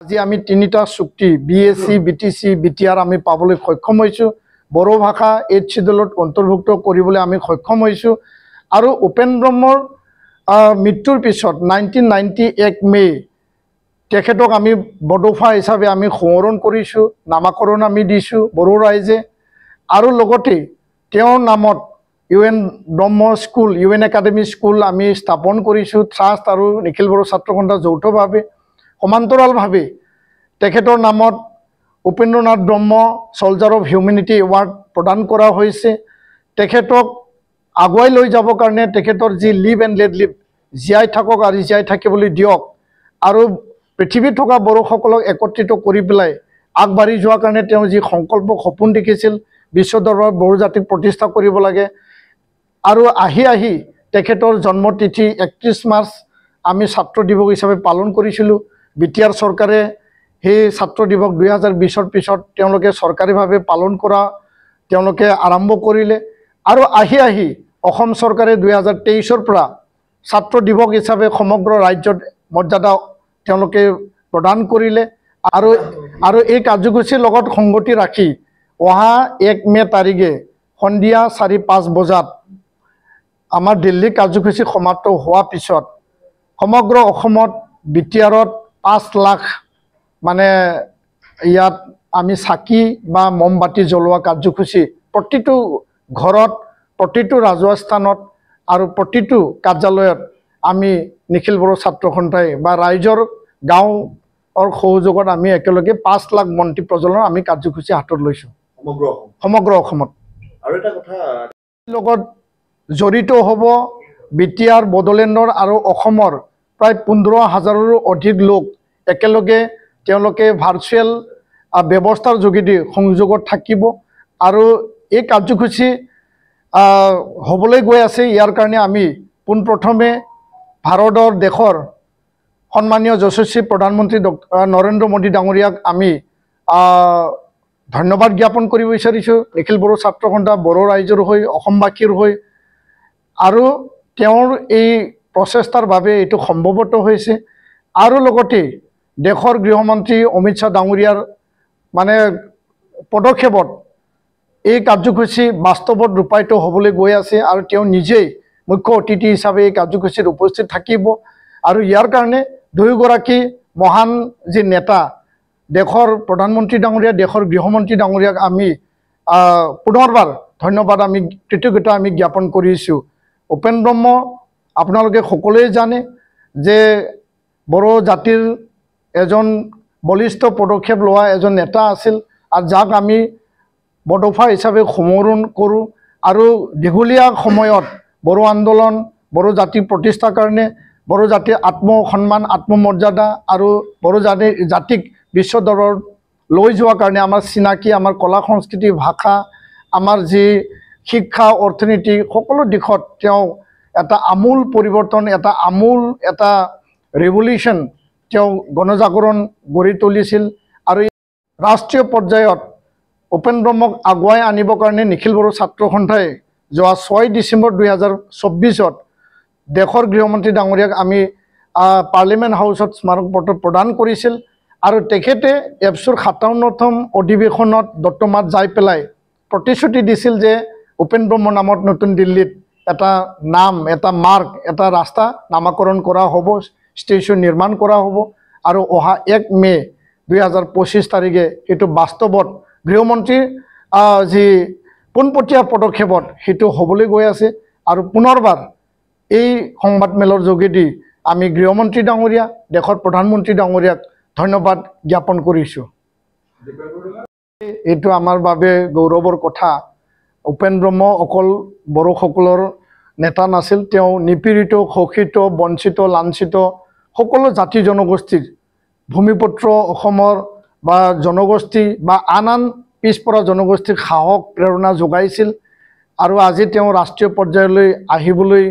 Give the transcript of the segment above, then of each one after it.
আজি আমি তিনিটা চুক্তি বিএসসি বিটিসি বিটিআৰ আমি পাবলৈ সক্ষম হৈছো। বড়ো ভাষা 8 শিডিউলত অন্তৰ্ভুক্ত কৰিবলৈ আমি সক্ষম হৈছো। আৰু উপেন ব্ৰহ্মৰ মৃত্যুৰ পিছত 1991 মে তেখেতক আমি বড়োফা হিচাপে আমি সোঁৱৰণ কৰিছো, নামাকৰণ আমি দিছো বড়ো ৰাইজে। আৰু লগতে তেওঁৰ নামত ইউএন ব্ৰহ্ম স্কুল, ইউএন একাডেমি স্কুল আমি স্থাপন কৰিছো। ট্ৰাষ্ট আৰু নিখিল বড়ো ছাত্ৰ সন্থা যৌথভাৱে সমান্তৰালভাৱে তেখেতৰ নামত উপেন্দ্ৰনাথ ব্ৰহ্ম ছলজাৰ অফ হিউমেনিটি এৱাৰ্ড প্ৰদান কৰা হৈছে। তেখেতক আগুৱাই লৈ যাবৰ কাৰণে তেখেতৰ যি লিভ এণ্ড লেট লিভ, জীয়াই থাকক আৰু জীয়াই থাকিবলৈ দিয়ক, আৰু পৃথিৱীত থকা বড়োসকলক একত্ৰিত কৰি পেলাই আগবাঢ়ি যোৱাৰ কাৰণে তেওঁ যি সংকল্প সপোন দেখিছিল, বিশ্ব দৰবাৰত বড়ো জাতিক প্ৰতিষ্ঠা কৰিব লাগে। আৰু আহি তেখেতৰ জন্মতিথি 31 মাৰ্চ আমি ছাত্ৰ দিৱস হিচাপে পালন কৰিছিলোঁ। বিটিআৰ চৰকাৰে সেই ছাত্ৰ দিৱস 2020ৰ পিছত তেওঁলোকে চৰকাৰীভাৱে পালন কৰা তেওঁলোকে আৰম্ভ কৰিলে। আৰু আহি অসম চৰকাৰে 2023ৰ পৰা ছাত্ৰ দিৱস হিচাপে সমগ্ৰ ৰাজ্যত মৰ্যাদা তেওঁলোকে প্ৰদান কৰিলে। আৰু এই কাৰ্যসূচীৰ লগত সংগতি ৰাখি অহা 1 মে তাৰিখে সন্ধিয়া 4-5 বজাত আমাৰ দিল্লী কাৰ্যসূচী সমাপ্ত হোৱাৰ পিছত সমগ্ৰ অসমত বিটিআৰত 5 লাখ মানে ইয়াত আমি চাকি বা মমবাতি জ্বলোৱা কাৰ্যসূচী প্ৰতিটো ঘৰত, প্ৰতিটো ৰাজহুৱা স্থানত আৰু প্ৰতিটো কাৰ্যালয়ত আমি নিখিল বড়ো ছাত্ৰ সন্থাই বা ৰাইজৰ গাঁৱৰ সহযোগত আমি একেলগে 5 লাখ মন্ত্ৰী প্ৰজ্বলন আমি কাৰ্যসূচী হাতত লৈছোঁ সমগ্ৰ অসমত। আৰু এটা কথা লগত জড়িত হ'ব বিটিআৰ বড়োলেণ্ডৰ আৰু অসমৰ প্ৰায় 15,000ৰো অধিক লোক একেলগে তেওঁলোকে ভাৰ্চুৱেল ব্যৱস্থাৰ যোগেদি সংযোগত থাকিব। আৰু এই কাৰ্যসূচী হ'বলৈ গৈ আছে। ইয়াৰ কাৰণে আমি পোনপ্ৰথমে ভাৰতৰ দেশৰ সন্মানীয় যশস্বী প্ৰধানমন্ত্ৰী নৰেন্দ্ৰ মোদী ডাঙৰীয়াক আমি ধন্যবাদ জ্ঞাপন কৰিব বিচাৰিছোঁ, নিখিল বড়ো ছাত্ৰ সন্থা বড়ো ৰাইজৰ হৈ, অসমবাসীৰ হৈ। আৰু তেওঁৰ এই প্ৰচেষ্টাৰ বাবে এইটো সম্ভৱত হৈছে। আৰু লগতে দেশৰ গৃহমন্ত্ৰী অমিত শ্বাহ ডাঙৰীয়াৰ মানে পদক্ষেপত এই কাৰ্যসূচী বাস্তৱত ৰূপায়িত হ'বলৈ গৈ আছে। আৰু তেওঁ নিজেই মুখ্য অতিথি হিচাপে এই কাৰ্যসূচীত উপস্থিত থাকিব। আৰু ইয়াৰ কাৰণে দুয়োগৰাকী মহান যি নেতা, দেশৰ প্ৰধানমন্ত্ৰী ডাঙৰীয়া, দেশৰ গৃহমন্ত্ৰী ডাঙৰীয়াক আমি পুনৰবাৰ ধন্যবাদ, আমি কৃতজ্ঞতা আমি জ্ঞাপন কৰিছোঁ। উপেন ব্ৰহ্ম আপোনালোকে সকলোৱে জানে যে বড়ো জাতিৰ এজন বলিষ্ঠ পদক্ষেপ লোৱা এজন নেতা আছিল, আৰু যাক আমি বড়োফা হিচাপে সোঁৱৰণ কৰোঁ। আৰু দীঘলীয়া সময়ত বড়ো আন্দোলন, বড়ো জাতিৰ প্ৰতিষ্ঠাৰ কাৰণে, বড়ো জাতিৰ আত্মসন্মান, আত্মমৰ্যাদা আৰু বড়ো জাতিক বিশ্ব দৰবাৰত লৈ যোৱাৰ কাৰণে আমাৰ চিনাকি, আমাৰ কলা সংস্কৃতি, ভাষা, আমাৰ যি শিক্ষা, অৰ্থনীতি সকলো দিশত তেওঁ এটা আমূল পৰিৱৰ্তন, এটা ৰেভলিউশ্যন তেওঁ গণজাগৰণ গঢ়ি তুলিছিল। আৰু ৰাষ্ট্ৰীয় পৰ্যায়ত উপেন ব্ৰহ্মক আগুৱাই আনিবৰ কাৰণে নিখিল বড়ো ছাত্ৰ সন্থাই যোৱা 6 ডিচেম্বৰ 2024ত দেশৰ গৃহমন্ত্ৰী ডাঙৰীয়াক আমি পাৰ্লিমেণ্ট হাউচত স্মাৰক পত্ৰ প্ৰদান কৰিছিল। আৰু তেখেতে এপছুৰ 57তম অধিৱেশনত দত্তমাত যাই পেলাই প্ৰতিশ্ৰুতি দিছিল যে উপেন ব্ৰহ্মৰ নামত নতুন দিল্লীত এটা নাম, এটা মাৰ্ক, এটা ৰাস্তা নামাকৰণ কৰা হ'ব, ষ্টেচন নিৰ্মাণ কৰা হ'ব। আৰু অহা 1 মে 2025 তাৰিখে সেইটো বাস্তৱত গৃহমন্ত্ৰীৰ যি পোনপটীয়া পদক্ষেপত সেইটো হ'বলৈ গৈ আছে। আৰু পুনৰবাৰ এই সংবাদমেলৰ যোগেদি আমি গৃহমন্ত্ৰী ডাঙৰীয়া, দেশৰ প্ৰধানমন্ত্ৰী ডাঙৰীয়াক ধন্যবাদ জ্ঞাপন কৰিছোঁ। এইটো আমাৰ বাবে গৌৰৱৰ কথা। উপেন ব্ৰহ্ম অকল বড়োসকলৰ নেতা নাছিল, তেওঁ নিপীড়িত, শোষিত, বঞ্চিত, লাঞ্ছিত সকলো জাতি জনগোষ্ঠীৰ ভূমিপুত্ৰ অসমৰ বা জনগোষ্ঠী বা আন পিছপৰা জনগোষ্ঠীক সাহস প্ৰেৰণা যোগাইছিল। আৰু আজি তেওঁ ৰাষ্ট্ৰীয় পৰ্যায়লৈ আহিবলৈ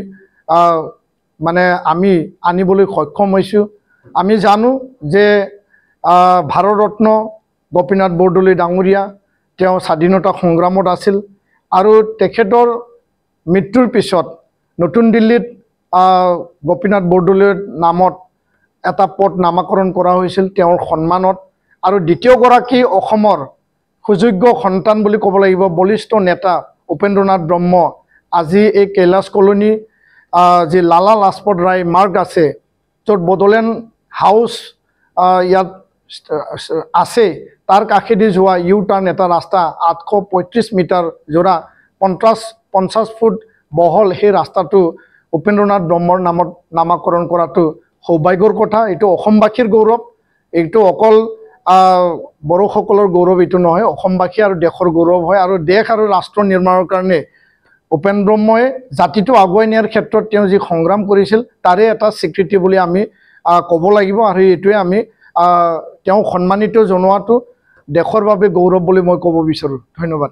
মানে আমি আনিবলৈ সক্ষম হৈছোঁ। আমি জানো যে ভাৰতৰত্ন গোপীনাথ বৰদলৈ ডাঙৰীয়া তেওঁ স্বাধীনতা সংগ্ৰামত আছিল। আৰু তেখেতৰ মৃত্যুৰ পিছত নতুন দিল্লীত গোপীনাথ বৰদলৈৰ নামত এটা পদ নামাকৰণ কৰা হৈছিল তেওঁৰ সন্মানত। আৰু দ্বিতীয়গৰাকী অসমৰ সুযোগ্য সন্তান বুলি ক'ব লাগিব বলিষ্ঠ নেতা উপেন্দ্ৰনাথ ব্ৰহ্ম। আজি এই কৈলাশ কলনী যি লালা লাজপত ৰায় মাৰ্গ আছে, য'ত বড়োলেণ্ড হাউচ ইয়াত আছে, তাৰ কাষেদি যোৱা ইউ টাৰ্ণ এটা ৰাস্তা 835 মিটাৰ জোৰা 50 ফুট বহল, সেই ৰাস্তাটো উপেন্দ্ৰনাথ ব্ৰহ্মৰ নামত নামাকৰণ কৰাটো সৌভাগ্যৰ কথা। এইটো অসমবাসীৰ গৌৰৱ, এইটো অকল বড়োসকলৰ গৌৰৱ এইটো নহয়, অসমবাসী আৰু দেশৰ গৌৰৱ হয়। আৰু দেশ আৰু ৰাষ্ট্ৰ নিৰ্মাণৰ কাৰণে উপেন্দ্ৰ ব্ৰহ্মই জাতিটো আগুৱাই নিয়াৰ ক্ষেত্ৰত তেওঁ যি সংগ্ৰাম কৰিছিল তাৰে এটা স্বীকৃতি বুলি আমি ক'ব লাগিব। আৰু এইটোৱে আমি তেওঁক সন্মানিত জনোৱাটো দেশৰ বাবে গৌৰৱ বুলি মই ক'ব বিচাৰোঁ। ধন্যবাদ।